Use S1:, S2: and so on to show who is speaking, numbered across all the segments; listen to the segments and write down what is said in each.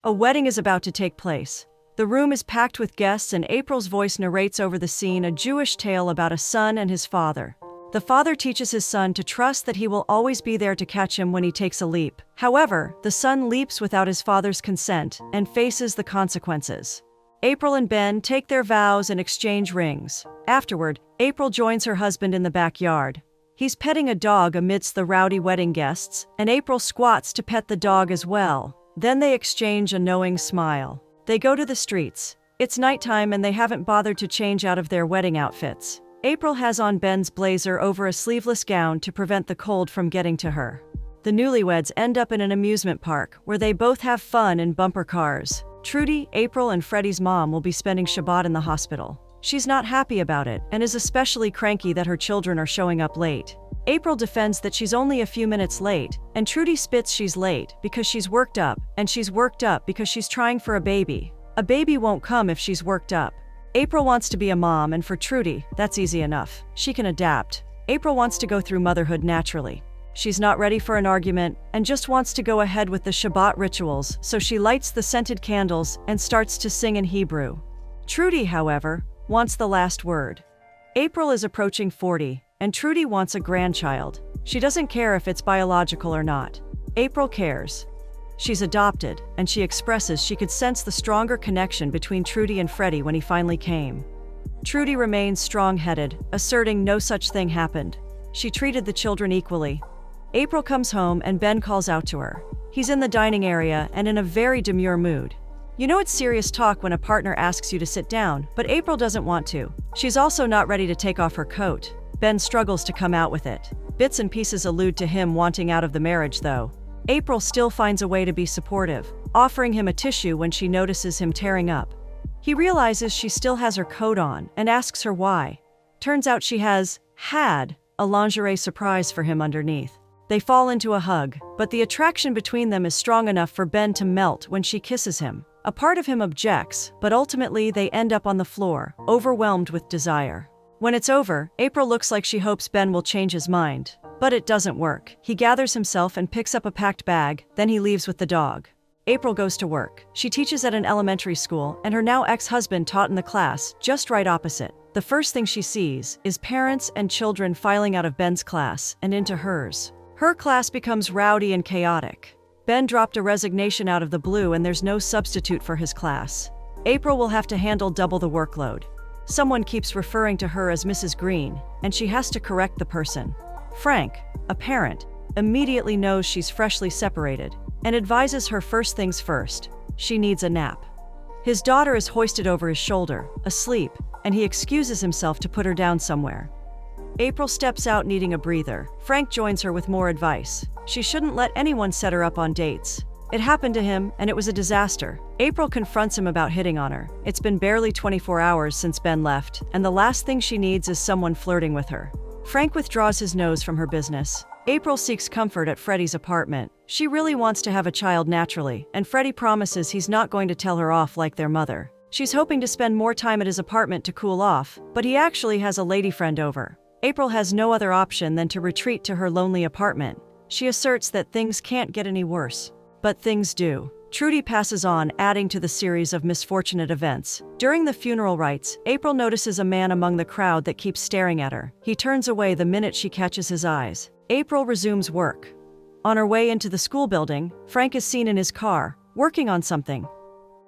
S1: A wedding is about to take place. The room is packed with guests and April's voice narrates over the scene a Jewish tale about a son and his father. The father teaches his son to trust that he will always be there to catch him when he takes a leap. However, the son leaps without his father's consent and faces the consequences. April and Ben take their vows and exchange rings. Afterward, April joins her husband in the backyard. He's petting a dog amidst the rowdy wedding guests, and April squats to pet the dog as well. Then they exchange a knowing smile. They go to the streets. It's nighttime and they haven't bothered to change out of their wedding outfits. April has on Ben's blazer over a sleeveless gown to prevent the cold from getting to her. The newlyweds end up in an amusement park where they both have fun in bumper cars. Trudy, April, and Freddie's mom will be spending Shabbat in the hospital. She's not happy about it and is especially cranky that her children are showing up late. April defends that she's only a few minutes late, and Trudy spits she's late because she's worked up, and she's worked up because she's trying for a baby. A baby won't come if she's worked up. April wants to be a mom, and for Trudy, that's easy enough. She can adapt. April wants to go through motherhood naturally. She's not ready for an argument and just wants to go ahead with the Shabbat rituals, so she lights the scented candles and starts to sing in Hebrew. Trudy, however, wants the last word. April is approaching 40, and Trudy wants a grandchild. She doesn't care if it's biological or not. April cares. She's adopted, and she expresses she could sense the stronger connection between Trudy and Freddie when he finally came. Trudy remains strong-headed, asserting no such thing happened. She treated the children equally. April comes home and Ben calls out to her. He's in the dining area and in a very demure mood. You know it's serious talk when a partner asks you to sit down, but April doesn't want to. She's also not ready to take off her coat. Ben struggles to come out with it. Bits and pieces allude to him wanting out of the marriage, though. April still finds a way to be supportive, offering him a tissue when she notices him tearing up. He realizes she still has her coat on and asks her why. Turns out she had a lingerie surprise for him underneath. They fall into a hug, but the attraction between them is strong enough for Ben to melt when she kisses him. A part of him objects, but ultimately they end up on the floor, overwhelmed with desire. When it's over, April looks like she hopes Ben will change his mind. But it doesn't work. He gathers himself and picks up a packed bag, then he leaves with the dog. April goes to work. She teaches at an elementary school, and her now ex-husband taught in the class, just right opposite. The first thing she sees is parents and children filing out of Ben's class and into hers. Her class becomes rowdy and chaotic. Ben dropped a resignation out of the blue and there's no substitute for his class. April will have to handle double the workload. Someone keeps referring to her as Mrs. Green, and she has to correct the person. Frank, a parent, immediately knows she's freshly separated and advises her first things first. She needs a nap. His daughter is hoisted over his shoulder, asleep, and he excuses himself to put her down somewhere. April steps out needing a breather. Frank joins her with more advice. She shouldn't let anyone set her up on dates. It happened to him, and it was a disaster. April confronts him about hitting on her. It's been barely 24 hours since Ben left, and the last thing she needs is someone flirting with her. Frank withdraws his nose from her business. April seeks comfort at Freddie's apartment. She really wants to have a child naturally, and Freddie promises he's not going to tell her off like their mother. She's hoping to spend more time at his apartment to cool off, but he actually has a lady friend over. April has no other option than to retreat to her lonely apartment. She asserts that things can't get any worse. But things do. Trudy passes on, adding to the series of misfortunate events. During the funeral rites, April notices a man among the crowd that keeps staring at her. He turns away the minute she catches his eyes. April resumes work. On her way into the school building, Frank is seen in his car, working on something.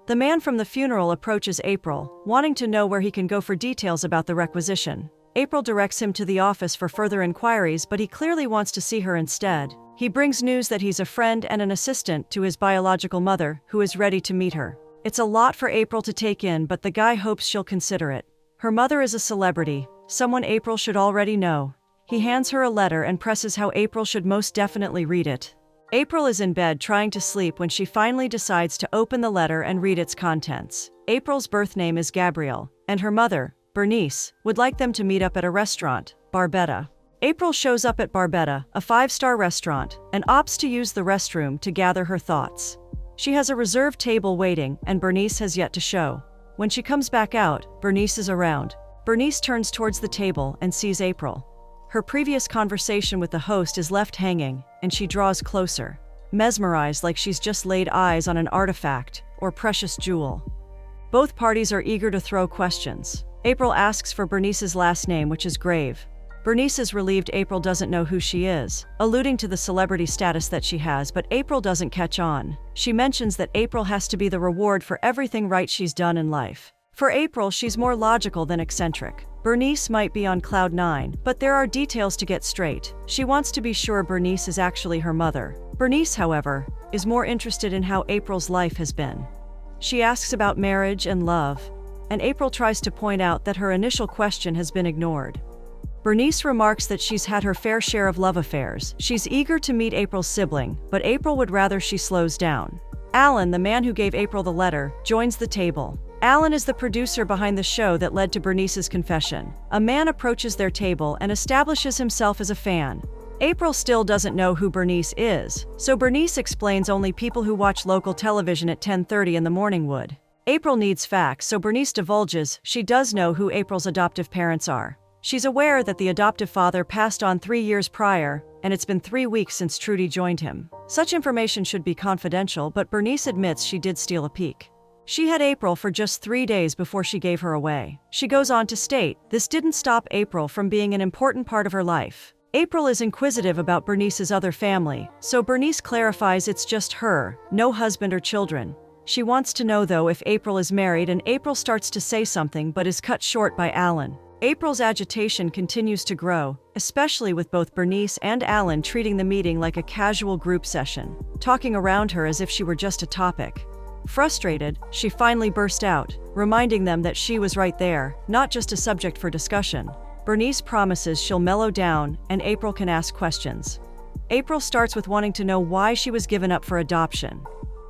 S1: The man from the funeral approaches April, wanting to know where he can go for details about the requisition. April directs him to the office for further inquiries, but he clearly wants to see her instead. He brings news that he's a friend and an assistant to his biological mother, who is ready to meet her. It's a lot for April to take in, but the guy hopes she'll consider it. Her mother is a celebrity, someone April should already know. He hands her a letter and presses how April should most definitely read it. April is in bed trying to sleep when she finally decides to open the letter and read its contents. April's birth name is Gabrielle, and her mother, Bernice, would like them to meet up at a restaurant, Barbetta. April shows up at Barbetta, a 5-star restaurant, and opts to use the restroom to gather her thoughts. She has a reserved table waiting, and Bernice has yet to show. When she comes back out, Bernice is around. Bernice turns towards the table and sees April. Her previous conversation with the host is left hanging, and she draws closer. Mesmerized like she's just laid eyes on an artifact, or precious jewel. Both parties are eager to throw questions. April asks for Bernice's last name, which is Grave. Bernice is relieved April doesn't know who she is, alluding to the celebrity status that she has, but April doesn't catch on. She mentions that April has to be the reward for everything right she's done in life. For April, she's more logical than eccentric. Bernice might be on cloud nine, but there are details to get straight. She wants to be sure Bernice is actually her mother. Bernice, however, is more interested in how April's life has been. She asks about marriage and love, and April tries to point out that her initial question has been ignored. Bernice remarks that she's had her fair share of love affairs. She's eager to meet April's sibling, but April would rather she slows down. Alan, the man who gave April the letter, joins the table. Alan is the producer behind the show that led to Bernice's confession. A man approaches their table and establishes himself as a fan. April still doesn't know who Bernice is, so Bernice explains only people who watch local television at 10:30 in the morning would. April needs facts, so Bernice divulges she does know who April's adoptive parents are. She's aware that the adoptive father passed on 3 years prior, and it's been 3 weeks since Trudy joined him. Such information should be confidential, but Bernice admits she did steal a peek. She had April for just 3 days before she gave her away. She goes on to state, this didn't stop April from being an important part of her life. April is inquisitive about Bernice's other family, so Bernice clarifies it's just her, no husband or children. She wants to know though if April is married, and April starts to say something but is cut short by Alan. April's agitation continues to grow, especially with both Bernice and Alan treating the meeting like a casual group session, talking around her as if she were just a topic. Frustrated, she finally burst out, reminding them that she was right there, not just a subject for discussion. Bernice promises she'll mellow down and April can ask questions. April starts with wanting to know why she was given up for adoption.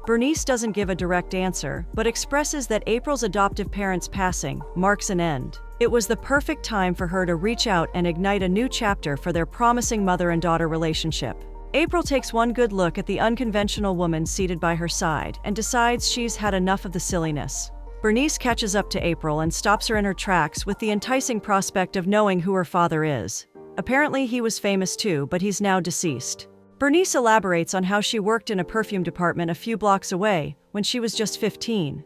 S1: Bernice doesn't give a direct answer, but expresses that April's adoptive parents' passing marks an end. It was the perfect time for her to reach out and ignite a new chapter for their promising mother and daughter relationship. April takes one good look at the unconventional woman seated by her side and decides she's had enough of the silliness. Bernice catches up to April and stops her in her tracks with the enticing prospect of knowing who her father is. Apparently he was famous too, but he's now deceased. Bernice elaborates on how she worked in a perfume department a few blocks away when she was just 15.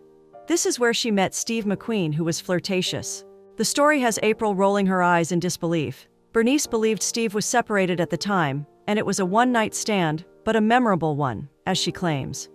S1: This is where she met Steve McQueen, who was flirtatious. The story has April rolling her eyes in disbelief. Bernice believed Steve was separated at the time, and it was a one-night stand, but a memorable one, as she claims.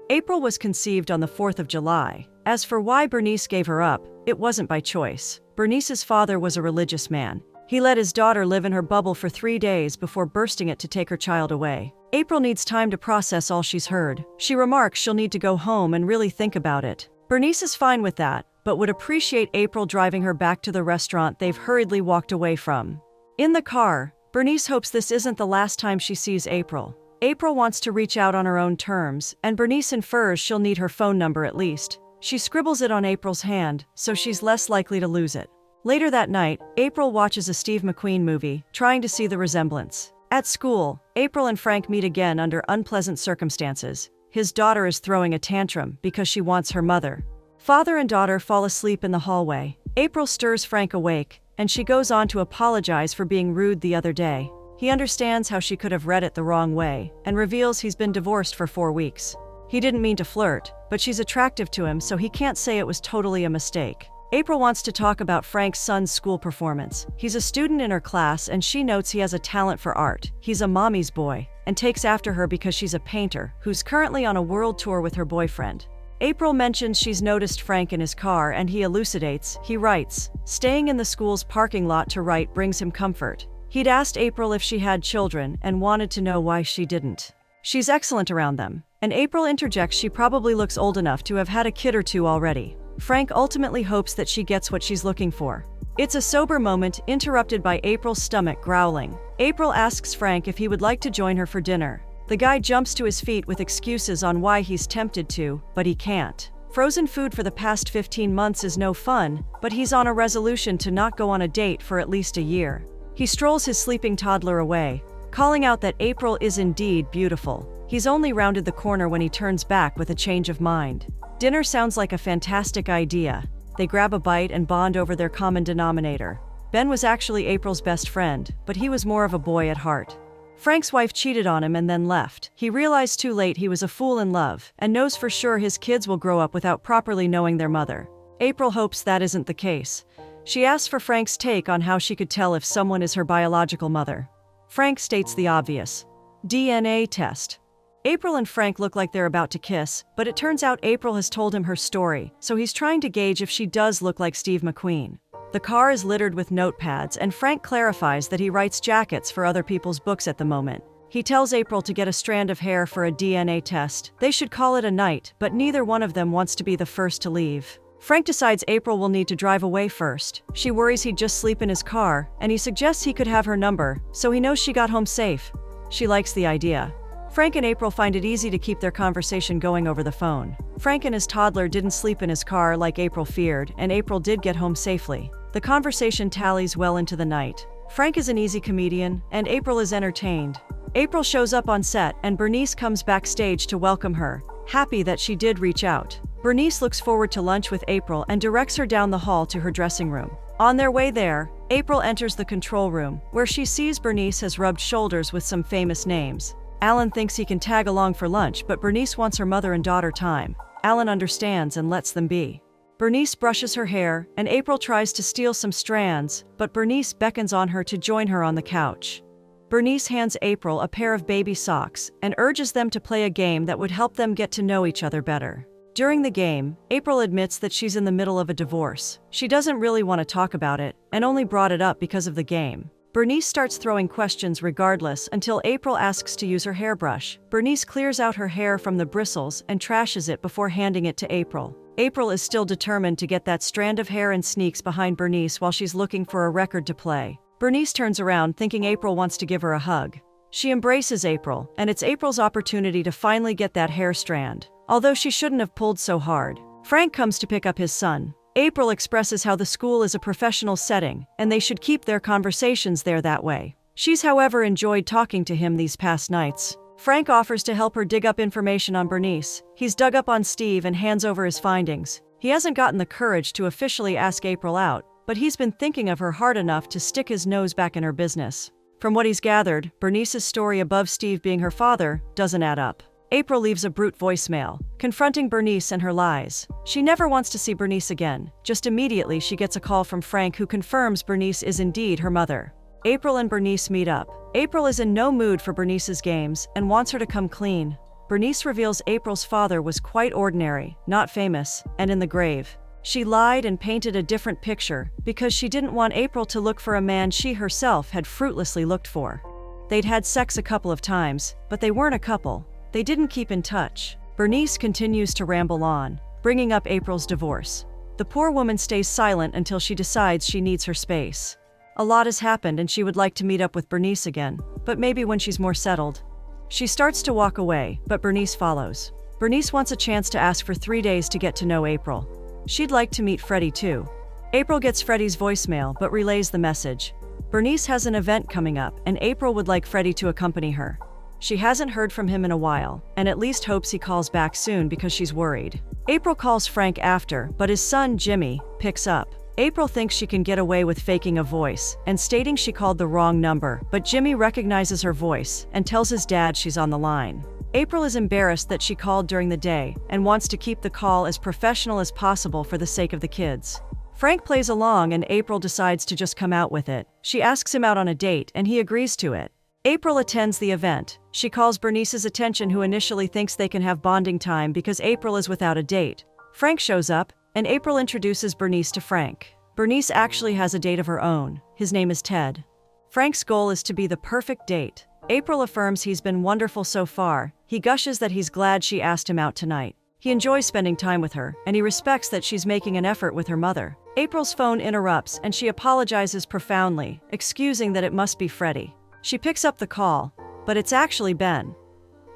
S1: April was conceived on the 4th of July. As for why Bernice gave her up, it wasn't by choice. Bernice's father was a religious man. He let his daughter live in her bubble for 3 days before bursting it to take her child away. April needs time to process all she's heard. She remarks she'll need to go home and really think about it. Bernice is fine with that, but would appreciate April driving her back to the restaurant they've hurriedly walked away from. In the car, Bernice hopes this isn't the last time she sees April. April wants to reach out on her own terms, and Bernice infers she'll need her phone number at least. She scribbles it on April's hand, so she's less likely to lose it. Later that night, April watches a Steve McQueen movie, trying to see the resemblance. At school, April and Frank meet again under unpleasant circumstances. His daughter is throwing a tantrum because she wants her mother. Father and daughter fall asleep in the hallway. April stirs Frank awake, and she goes on to apologize for being rude the other day. He understands how she could have read it the wrong way, and reveals he's been divorced for 4 weeks. He didn't mean to flirt, but she's attractive to him, so he can't say it was totally a mistake. April wants to talk about Frank's son's school performance. He's a student in her class, and she notes he has a talent for art. He's a mommy's boy, and takes after her because she's a painter, who's currently on a world tour with her boyfriend. April mentions she's noticed Frank in his car, and he elucidates. He writes, staying in the school's parking lot to write brings him comfort. He'd asked April if she had children and wanted to know why she didn't. She's excellent around them, and April interjects she probably looks old enough to have had a kid or two already. Frank ultimately hopes that she gets what she's looking for. It's a sober moment, interrupted by April's stomach growling. April asks Frank if he would like to join her for dinner. The guy jumps to his feet with excuses on why he's tempted to, but he can't. Frozen food for the past 15 months is no fun, but he's on a resolution to not go on a date for at least a year. He strolls his sleeping toddler away, calling out that April is indeed beautiful. He's only rounded the corner when he turns back with a change of mind. Dinner sounds like a fantastic idea. They grab a bite and bond over their common denominator. Ben was actually April's best friend, but he was more of a boy at heart. Frank's wife cheated on him and then left. He realized too late he was a fool in love, and knows for sure his kids will grow up without properly knowing their mother. April hopes that isn't the case. She asks for Frank's take on how she could tell if someone is her biological mother. Frank states the obvious. DNA test. April and Frank look like they're about to kiss, but it turns out April has told him her story, so he's trying to gauge if she does look like Steve McQueen. The car is littered with notepads, and Frank clarifies that he writes jackets for other people's books at the moment. He tells April to get a strand of hair for a DNA test. They should call it a night, but neither one of them wants to be the first to leave. Frank decides April will need to drive away first. She worries he'd just sleep in his car, and he suggests he could have her number, so he knows she got home safe. She likes the idea. Frank and April find it easy to keep their conversation going over the phone. Frank and his toddler didn't sleep in his car like April feared, and April did get home safely. The conversation tallies well into the night. Frank is an easy comedian, and April is entertained. April shows up on set, and Bernice comes backstage to welcome her, happy that she did reach out. Bernice looks forward to lunch with April and directs her down the hall to her dressing room. On their way there, April enters the control room, where she sees Bernice has rubbed shoulders with some famous names. Alan thinks he can tag along for lunch, but Bernice wants her mother and daughter time. Alan understands and lets them be. Bernice brushes her hair, and April tries to steal some strands, but Bernice beckons on her to join her on the couch. Bernice hands April a pair of baby socks and urges them to play a game that would help them get to know each other better. During the game, April admits that she's in the middle of a divorce. She doesn't really want to talk about it, and only brought it up because of the game. Bernice starts throwing questions regardless until April asks to use her hairbrush. Bernice clears out her hair from the bristles and trashes it before handing it to April. April is still determined to get that strand of hair and sneaks behind Bernice while she's looking for a record to play. Bernice turns around thinking April wants to give her a hug. She embraces April, and it's April's opportunity to finally get that hair strand, although she shouldn't have pulled so hard. Frank comes to pick up his son. April expresses how the school is a professional setting, and they should keep their conversations there that way. She's however enjoyed talking to him these past nights. Frank offers to help her dig up information on Bernice. He's dug up on Steve and hands over his findings. He hasn't gotten the courage to officially ask April out, but he's been thinking of her hard enough to stick his nose back in her business. From what he's gathered, Bernice's story above Steve being her father doesn't add up. April leaves a brute voicemail, confronting Bernice and her lies. She never wants to see Bernice again. Just immediately she gets a call from Frank, who confirms Bernice is indeed her mother. April and Bernice meet up. April is in no mood for Bernice's games and wants her to come clean. Bernice reveals April's father was quite ordinary, not famous, and in the grave. She lied and painted a different picture because she didn't want April to look for a man she herself had fruitlessly looked for. They'd had sex a couple of times, but they weren't a couple. They didn't keep in touch. Bernice continues to ramble on, bringing up April's divorce. The poor woman stays silent until she decides she needs her space. A lot has happened and she would like to meet up with Bernice again, but maybe when she's more settled. She starts to walk away, but Bernice follows. Bernice wants a chance to ask for 3 days to get to know April. She'd like to meet Freddie too. April gets Freddie's voicemail but relays the message. Bernice has an event coming up and April would like Freddie to accompany her. She hasn't heard from him in a while, and at least hopes he calls back soon because she's worried. April calls Frank after, but his son, Jimmy, picks up. April thinks she can get away with faking a voice and stating she called the wrong number, but Jimmy recognizes her voice and tells his dad she's on the line. April is embarrassed that she called during the day and wants to keep the call as professional as possible for the sake of the kids. Frank plays along and April decides to just come out with it. She asks him out on a date and he agrees to it. April attends the event. She calls Bernice's attention, who initially thinks they can have bonding time because April is without a date. Frank shows up, and April introduces Bernice to Frank. Bernice actually has a date of her own. His name is Ted. Frank's goal is to be the perfect date. April affirms he's been wonderful so far. He gushes that he's glad she asked him out tonight. He enjoys spending time with her, and he respects that she's making an effort with her mother. April's phone interrupts, and she apologizes profoundly, excusing that it must be Freddie. She picks up the call, but it's actually Ben.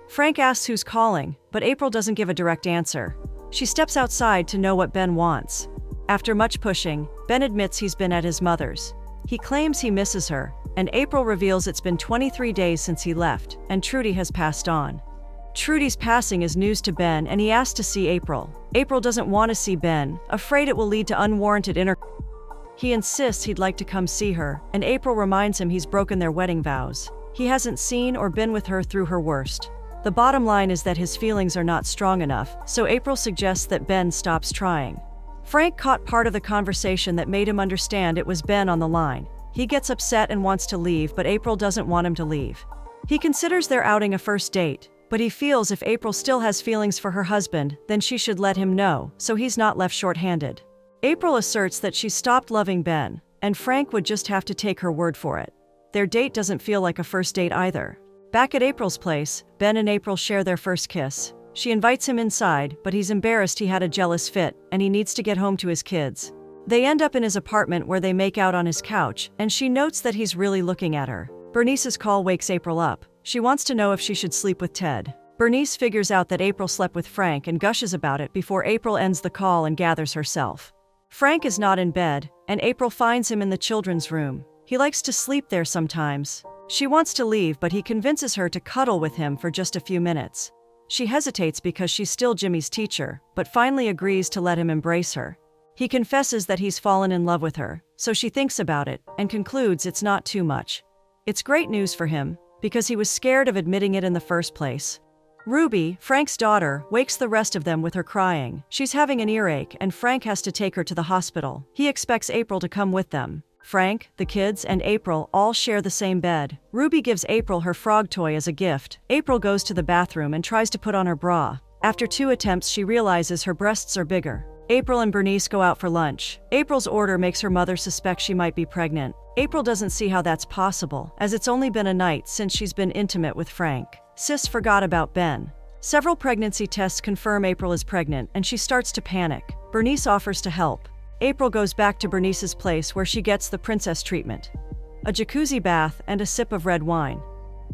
S1: Frank asks who's calling, but April doesn't give a direct answer. She steps outside to know what Ben wants. After much pushing, Ben admits he's been at his mother's. He claims he misses her, and April reveals it's been 23 days since he left, and Trudy has passed on. Trudy's passing is news to Ben, and he asks to see April. April doesn't want to see Ben, afraid it will lead to unwarranted He insists he'd like to come see her, and April reminds him he's broken their wedding vows. He hasn't seen or been with her through her worst. The bottom line is that his feelings are not strong enough, so April suggests that Ben stops trying. Frank caught part of the conversation that made him understand it was Ben on the line. He gets upset and wants to leave, but April doesn't want him to leave. He considers their outing a first date, but he feels if April still has feelings for her husband, then she should let him know, so he's not left short-handed. April asserts that she stopped loving Ben, and Frank would just have to take her word for it. Their date doesn't feel like a first date either. Back at April's place, Ben and April share their first kiss. She invites him inside, but he's embarrassed he had a jealous fit, and he needs to get home to his kids. They end up in his apartment where they make out on his couch, and she notes that he's really looking at her. Bernice's call wakes April up. She wants to know if she should sleep with Ted. Bernice figures out that April slept with Frank and gushes about it before April ends the call and gathers herself. Frank is not in bed, and April finds him in the children's room. He likes to sleep there sometimes. She wants to leave, but he convinces her to cuddle with him for just a few minutes. She hesitates because she's still Jimmy's teacher, but finally agrees to let him embrace her. He confesses that he's fallen in love with her, so she thinks about it and concludes it's not too much. It's great news for him, because he was scared of admitting it in the first place. Ruby, Frank's daughter, wakes the rest of them with her crying. She's having an earache, and Frank has to take her to the hospital. He expects April to come with them. Frank, the kids, and April all share the same bed. Ruby gives April her frog toy as a gift. April goes to the bathroom and tries to put on her bra. After 2 attempts, she realizes her breasts are bigger. April and Bernice go out for lunch. April's order makes her mother suspect she might be pregnant. April doesn't see how that's possible, as it's only been a night since she's been intimate with Frank. Sis forgot about Ben. Several pregnancy tests confirm April is pregnant, and she starts to panic. Bernice offers to help. April goes back to Bernice's place where she gets the princess treatment. A jacuzzi bath and a sip of red wine.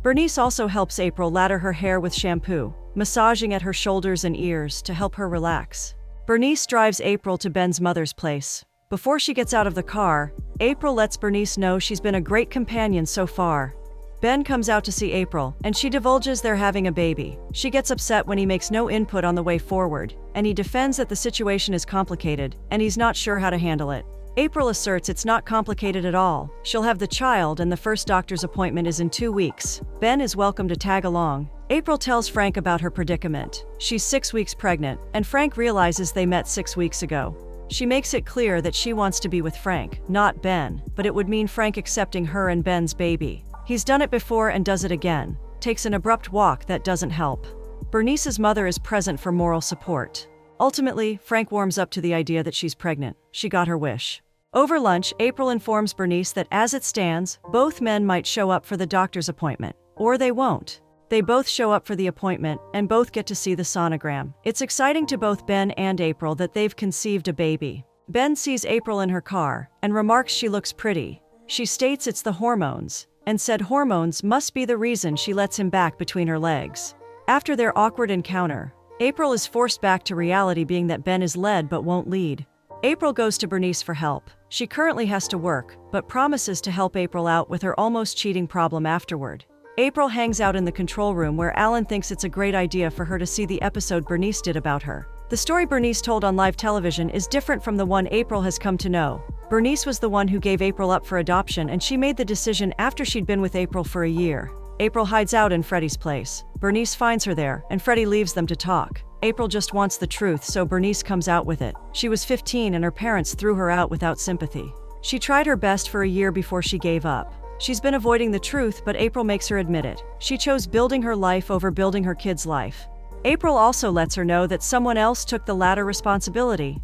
S1: Bernice also helps April lather her hair with shampoo, massaging at her shoulders and ears to help her relax. Bernice drives April to Ben's mother's place. Before she gets out of the car, April lets Bernice know she's been a great companion so far. Ben comes out to see April, and she divulges they're having a baby. She gets upset when he makes no input on the way forward, and he defends that the situation is complicated, and he's not sure how to handle it. April asserts it's not complicated at all. She'll have the child, and the first doctor's appointment is in 2 weeks. Ben is welcome to tag along. April tells Frank about her predicament. She's 6 weeks pregnant, and Frank realizes they met 6 weeks ago. She makes it clear that she wants to be with Frank, not Ben, but it would mean Frank accepting her and Ben's baby. He's done it before and does it again. Takes an abrupt walk that doesn't help. Bernice's mother is present for moral support. Ultimately, Frank warms up to the idea that she's pregnant. She got her wish. Over lunch, April informs Bernice that as it stands, both men might show up for the doctor's appointment. Or they won't. They both show up for the appointment, and both get to see the sonogram. It's exciting to both Ben and April that they've conceived a baby. Ben sees April in her car, and remarks she looks pretty. She states it's the hormones, and said hormones must be the reason she lets him back between her legs. After their awkward encounter, April is forced back to reality, being that Ben is led but won't lead. April goes to Bernice for help. She currently has to work, but promises to help April out with her almost cheating problem afterward. April hangs out in the control room where Alan thinks it's a great idea for her to see the episode Bernice did about her. The story Bernice told on live television is different from the one April has come to know. Bernice was the one who gave April up for adoption, and she made the decision after she'd been with April for a year. April hides out in Freddie's place. Bernice finds her there, and Freddie leaves them to talk. April just wants the truth, so Bernice comes out with it. She was 15 and her parents threw her out without sympathy. She tried her best for a year before she gave up. She's been avoiding the truth, but April makes her admit it. She chose building her life over building her kid's life. April also lets her know that someone else took the latter responsibility.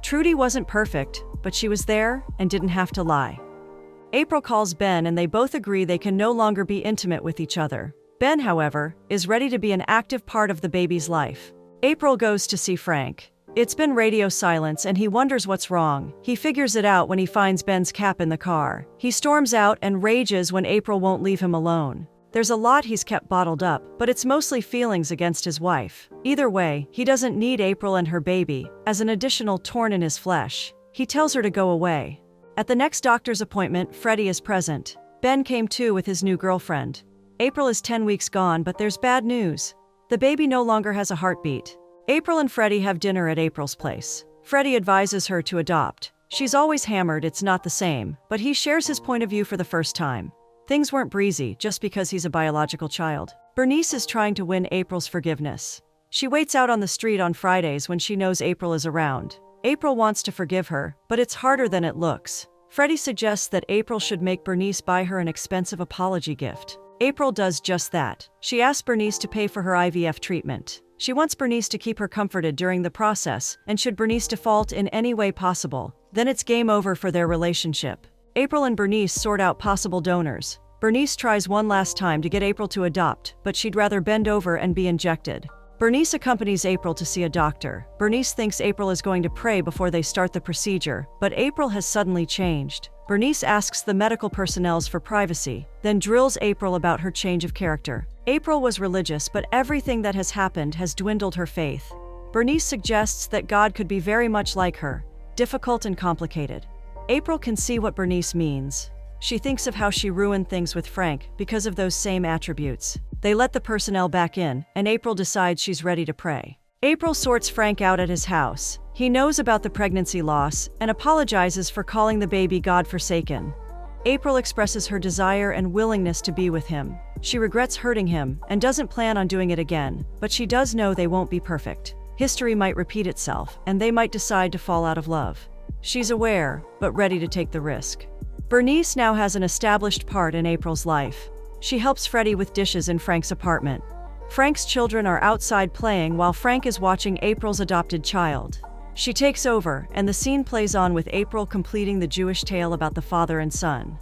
S1: Trudy wasn't perfect, but she was there and didn't have to lie. April calls Ben, and they both agree they can no longer be intimate with each other. Ben, however, is ready to be an active part of the baby's life. April goes to see Frank. It's been radio silence, and he wonders what's wrong. He figures it out when he finds Ben's cap in the car. He storms out and rages when April won't leave him alone. There's a lot he's kept bottled up, but it's mostly feelings against his wife. Either way, he doesn't need April and her baby as an additional thorn in his flesh. He tells her to go away. At the next doctor's appointment, Freddie is present. Ben came too with his new girlfriend. April is 10 weeks gone, but there's bad news. The baby no longer has a heartbeat. April and Freddie have dinner at April's place. Freddie advises her to adopt. She's always hammered it's not the same, but he shares his point of view for the first time. Things weren't breezy just because he's a biological child. Bernice is trying to win April's forgiveness. She waits out on the street on Fridays when she knows April is around. April wants to forgive her, but it's harder than it looks. Freddie suggests that April should make Bernice buy her an expensive apology gift. April does just that. She asks Bernice to pay for her IVF treatment. She wants Bernice to keep her comforted during the process, and should Bernice default in any way possible, then it's game over for their relationship. April and Bernice sort out possible donors. Bernice tries one last time to get April to adopt, but she'd rather bend over and be injected. Bernice accompanies April to see a doctor. Bernice thinks April is going to pray before they start the procedure, but April has suddenly changed. Bernice asks the medical personnel for privacy, then drills April about her change of character. April was religious, but everything that has happened has dwindled her faith. Bernice suggests that God could be very much like her, difficult and complicated. April can see what Bernice means. She thinks of how she ruined things with Frank because of those same attributes. They let the personnel back in, and April decides she's ready to pray. April sorts Frank out at his house. He knows about the pregnancy loss and apologizes for calling the baby God-forsaken. April expresses her desire and willingness to be with him. She regrets hurting him and doesn't plan on doing it again, but she does know they won't be perfect. History might repeat itself, and they might decide to fall out of love. She's aware, but ready to take the risk. Bernice now has an established part in April's life. She helps Freddie with dishes in Frank's apartment. Frank's children are outside playing while Frank is watching April's adopted child. She takes over, and the scene plays on with April completing the Jewish tale about the father and son.